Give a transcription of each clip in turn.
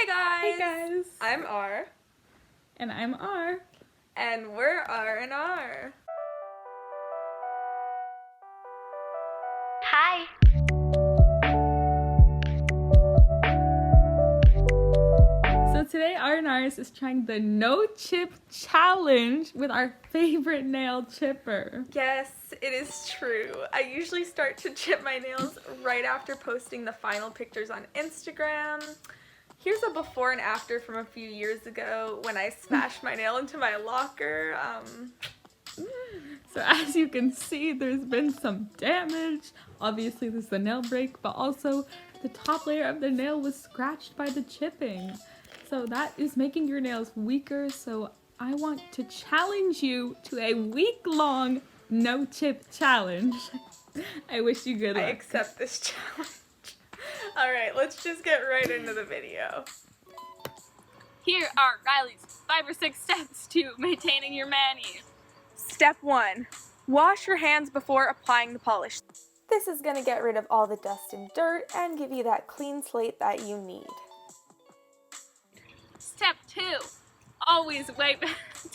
Hey guys! Hey guys! I'm R. And I'm R. And we're R&R. Hi! So today R&R's is trying the no chip challenge with our favorite nail chipper. Yes, it is true. I usually start to chip my nails right after posting the final pictures on Instagram. Here's a before and after from a few years ago when I smashed my nail into my locker. So as you can see, there's been some damage. Obviously there's the nail break, but also the top layer of the nail was scratched by the chipping. So that is making your nails weaker. So I want to challenge you to a week-long no chip challenge. I wish you good luck. I accept this challenge. Alright, let's just get right into the video. Here are Riley's 5 or 6 steps to maintaining your mani. Step 1. Wash your hands before applying the polish. This is going to get rid of all the dust and dirt and give you that clean slate that you need. Step 2. Always wipe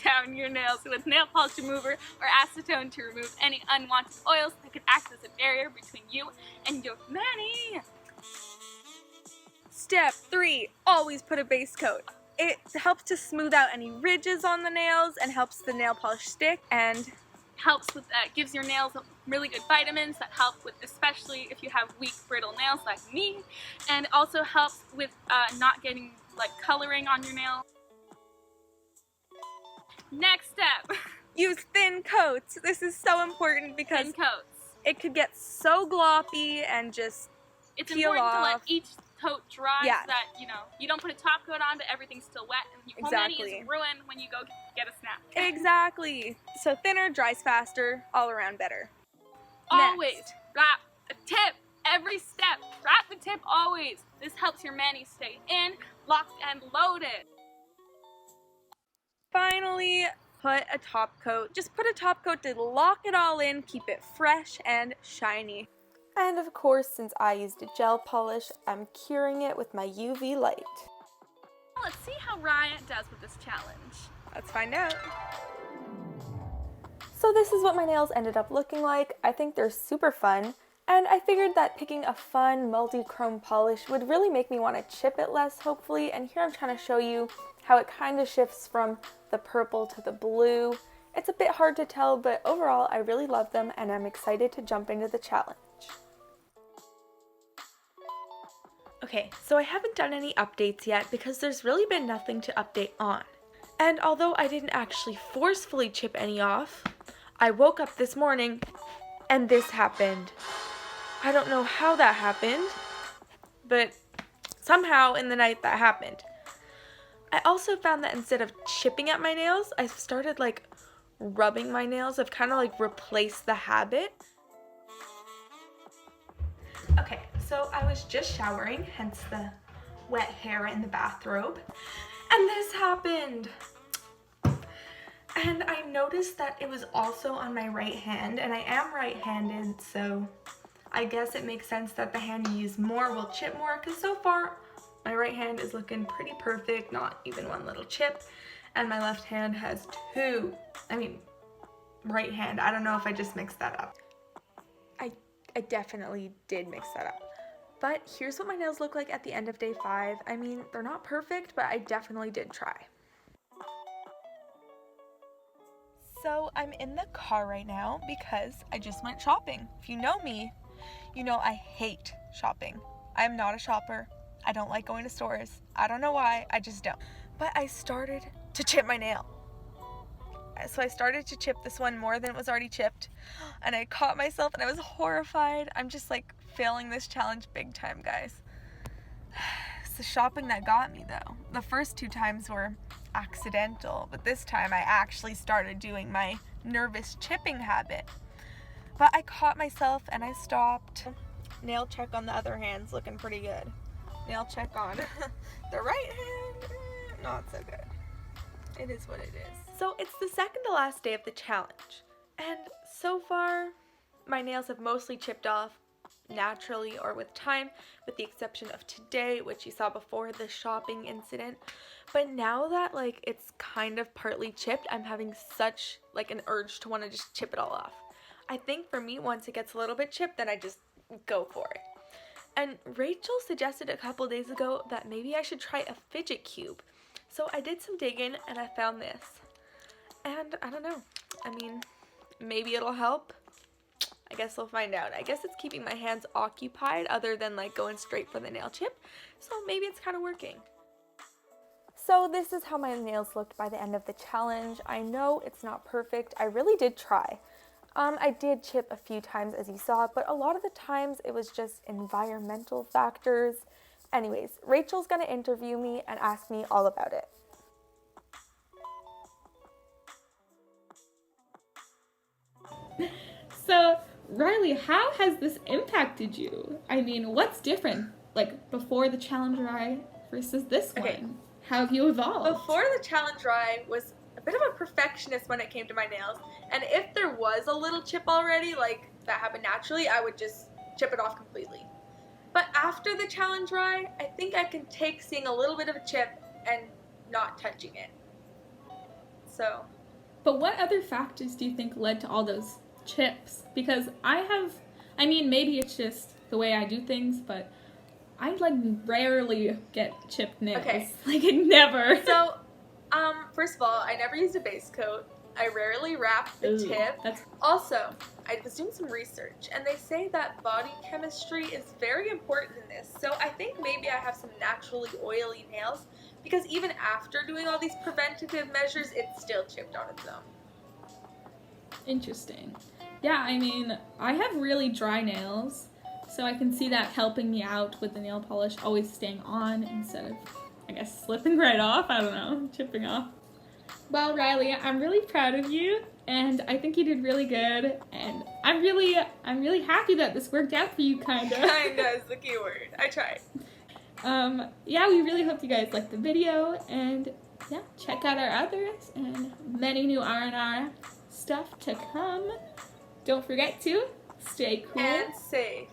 down your nails with nail polish remover or acetone to remove any unwanted oils that could act as a barrier between you and your mani. Step 3. Always put a base coat. It helps to smooth out any ridges on the nails and helps the nail polish stick and Helps with gives your nails really good vitamins that help with, especially if you have weak brittle nails like me, and also helps with not getting like coloring on your nail. Next step. use thin coats. This is so important because Thin coats. it could get so gloppy and just It's peel important to let off. each coat dry Yeah. so that, you don't put a top coat on but everything's still wet and your whole mani Exactly. is ruined when you go get a snap. Exactly. So thinner, dries faster, all around better. Always Next. wrap a tip every step. Wrap the tip always. This helps your mani stay in, locked and loaded. Finally, put a top coat. Just put a top coat to lock it all in, keep it fresh and shiny. And of course, since I used a gel polish, I'm curing it with my UV light. Let's see how Ryan does with this challenge. Let's find out. So this is what my nails ended up looking like. I think they're super fun, and I figured that picking a fun multi-chrome polish would really make me want to chip it less, hopefully, and here I'm trying to show you how it kind of shifts from the purple to the blue. It's a bit hard to tell, but overall I really love them and I'm excited to jump into the challenge. Okay, so I haven't done any updates yet because there's really been nothing to update on. And although I didn't actually forcefully chip any off, I woke up this morning and this happened. I don't know how that happened, but somehow in the night that happened. I also found that instead of chipping at my nails, I started like rubbing my nails. I've kind of like replaced the habit. Okay, so I was just showering, hence the wet hair in the bathrobe, and this happened. And I noticed that it was also on my right hand, and I am right-handed, so I guess it makes sense that the hand you use more will chip more, because so far my right hand is looking pretty perfect, not even one little chip, and my left hand has right hand. I don't know if I just mixed that up. I definitely did mix that up. But here's what my nails look like at the end of day 5. I mean, they're not perfect, but I definitely did try. So I'm in the car right now because I just went shopping. If you know me, you know I hate shopping. I'm not a shopper. I don't like going to stores. I don't know why, I just don't. But I started to chip my nail. So I started to chip this one more than it was already chipped, and I caught myself and I was horrified. I'm just like failing this challenge big time, guys. It's the shopping that got me though. The first 2 times were accidental, but this time I actually started doing my nervous chipping habit. But I caught myself and I stopped. Nail check on the other hand's looking pretty good. Nail check on the right hand, not so good. It is what it is. So it's the second to last day of the challenge, and so far my nails have mostly chipped off, naturally or with time, with the exception of today, which you saw before the shopping incident. But now that like it's kind of partly chipped, I'm having such like an urge to want to just chip it all off. I think for me, once it gets a little bit chipped, then I just go for it. And Rachel suggested a couple days ago that maybe I should try a fidget cube. So I did some digging and I found this. And I don't know. I mean, maybe it'll help. I guess we'll find out. I guess it's keeping my hands occupied other than like going straight for the nail chip. So maybe it's kind of working. So this is how my nails looked by the end of the challenge. I know it's not perfect. I really did try. I did chip a few times as you saw, but a lot of the times it was just environmental factors. Anyways, Rachel's gonna interview me and ask me all about it. So, Riley, how has this impacted you? I mean, what's different, like, before the challenge ride versus this one? How have you evolved? Before the challenge ride was a bit of a perfectionist when it came to my nails, and if there was a little chip already, like, that happened naturally, I would just chip it off completely. But after the challenge ride, I think I can take seeing a little bit of a chip and not touching it. So. But what other factors do you think led to all those chips? Because I mean, maybe it's just the way I do things, but I like rarely get chipped nails. Okay. Like never. So, first of all, I never used a base coat. I rarely wrap the tip. Also, I was doing some research, and they say that body chemistry is very important in this. So I think maybe I have some naturally oily nails, because even after doing all these preventative measures, it's still chipped on its own. Interesting. Yeah, I mean, I have really dry nails, so I can see that helping me out with the nail polish always staying on instead of, I guess, slipping right off. I don't know, chipping off. Well, Riley, I'm really proud of you, and I think you did really good, and I'm really happy that this worked out for you, kinda. Kinda is the key word. I tried. Yeah, we really hope you guys liked the video, and yeah, check out our others, and many new R&R stuff to come. Don't forget to stay cool and safe.